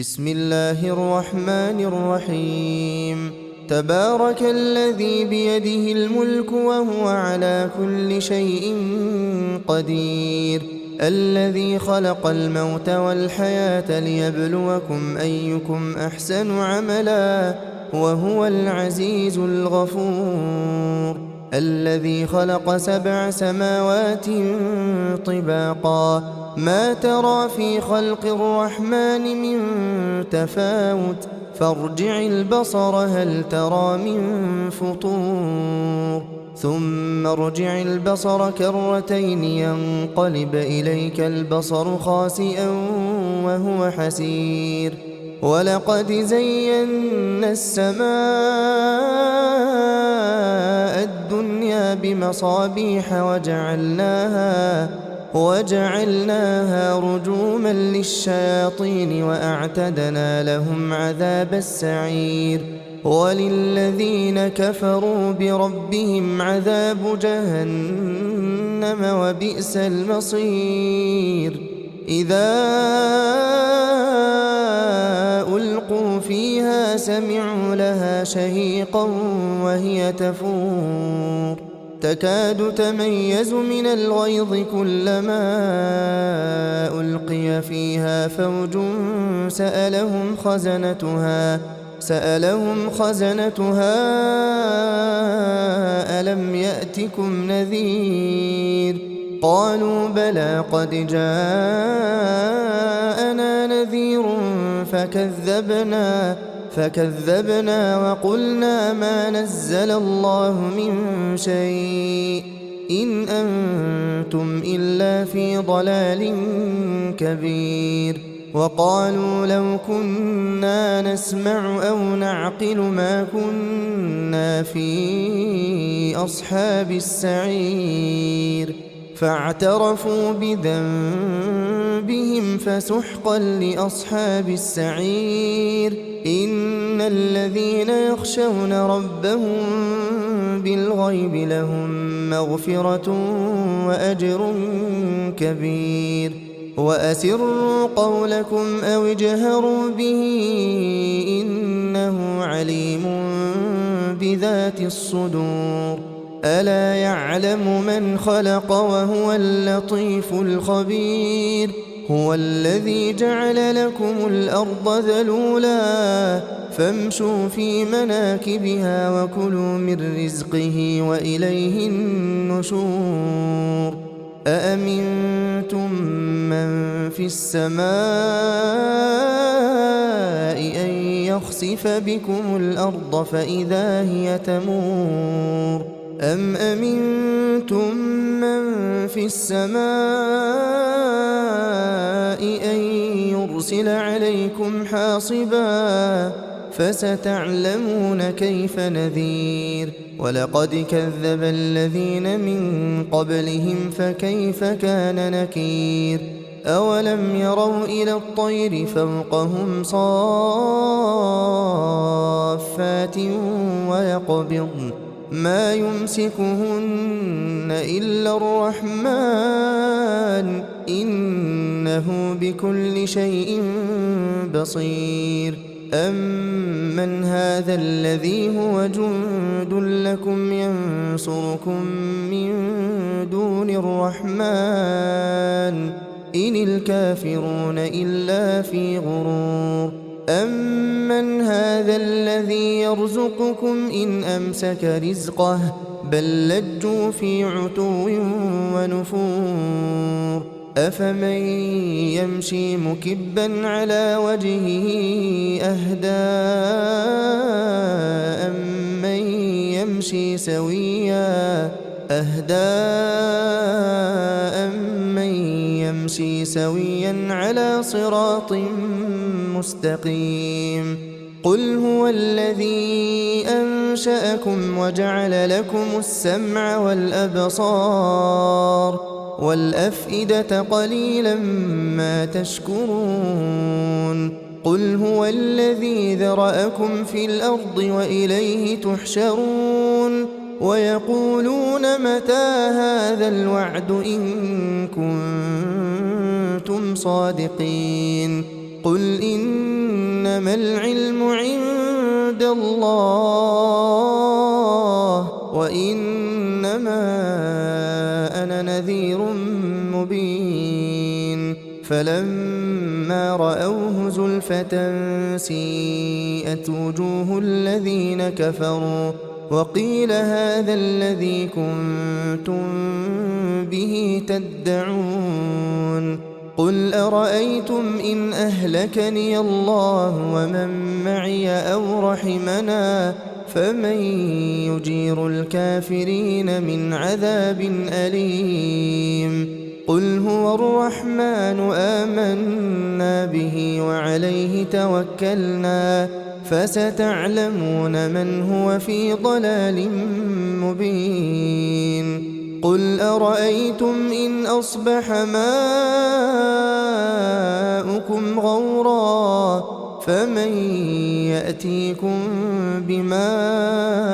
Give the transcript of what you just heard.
بسم الله الرحمن الرحيم. تبارك الذي بيده الملك وهو على كل شيء قدير، الذي خلق الموت والحياة ليبلوكم أيكم أحسن عملا وهو العزيز الغفور. الذي خلق 7 سماوات طباقا، ما ترى في خلق الرحمن من تفاوت، فارجع البصر هل ترى من فطور، ثم ارجع البصر كرتين ينقلب إليك البصر خاسئا وهو حسير. ولقد زينا السماء الدنيا بمصابيح وجعلناها رجوما للشياطين وأعتدنا لهم عذاب السعير. وللذين كفروا بربهم عذاب جهنم وبئس المصير. إذا ألقوا فيها سمعوا لها شهيقا وهي تفور، تكاد تميز من الغيظ كلما ألقي فيها فوج سألهم خزنتها ألم يأتكم نذير؟ قالوا بلى قد جاءنا نذير فكذبنا وقلنا ما نزل الله من شيء إن أنتم إلا في ضلال كبير. وقالوا لو كنا نسمع أو نعقل ما كنا في أصحاب السعير. فاعترفوا بذنبهم فسحقا لأصحاب السعير. إن الذين يخشون ربهم بالغيب لهم مغفرة وأجر كبير. وأسروا قولكم أو اجهروا به إنه عليم بذات الصدور. ألا يعلم من خلق وهو اللطيف الخبير. هو الذي جعل لكم الأرض ذلولا فامشوا في مناكبها وكلوا من رزقه وإليه النشور. أأمنتم من في السماء أن يخسف بكم الأرض فإذا هي تمور، أم أمنتم من في السماء أن يرسل عليكم حاصبا فستعلمون كيف نذير. ولقد كذب الذين من قبلهم فكيف كان نكير. أولم يروا إلى الطير فوقهم صافات ويقبضن ما يمسكهن إلا الرحمن إنه بكل شيء بصير. أمن هذا الذي هو جند لكم ينصركم من دون الرحمن إن الكافرون إلا في غرور. أمن هذا الذي يرزقكم إن أمسك رزقه بل لجوا في عتو ونفور. أفمن يمشي مكبا على وجهه أهدى أمن يمشي سويا على صراط مستقيم. قل هو الذي أنشأكم وجعل لكم السمع والأبصار والأفئدة قليلا ما تشكرون. قل هو الذي ذرأكم في الأرض وإليه تحشرون. ويقولون متى هذا الوعد إن كنتم صادقين. قل إن إنما العلم عند الله وإنما أنا نذير مبين فلما رأوه زلفة سيئت وجوه الذين كفروا وقيل هذا الذي كنتم به تدعون قل أرأيتم إن أهلكني الله ومن معي أو رحمنا فمن يجير الكافرين من عذاب أليم قل هو الرحمن آمنا به وعليه توكلنا فستعلمون من هو في ضلال مبين قل أرأيتم إن أصبح ماؤكم غورا فمن يأتيكم بماء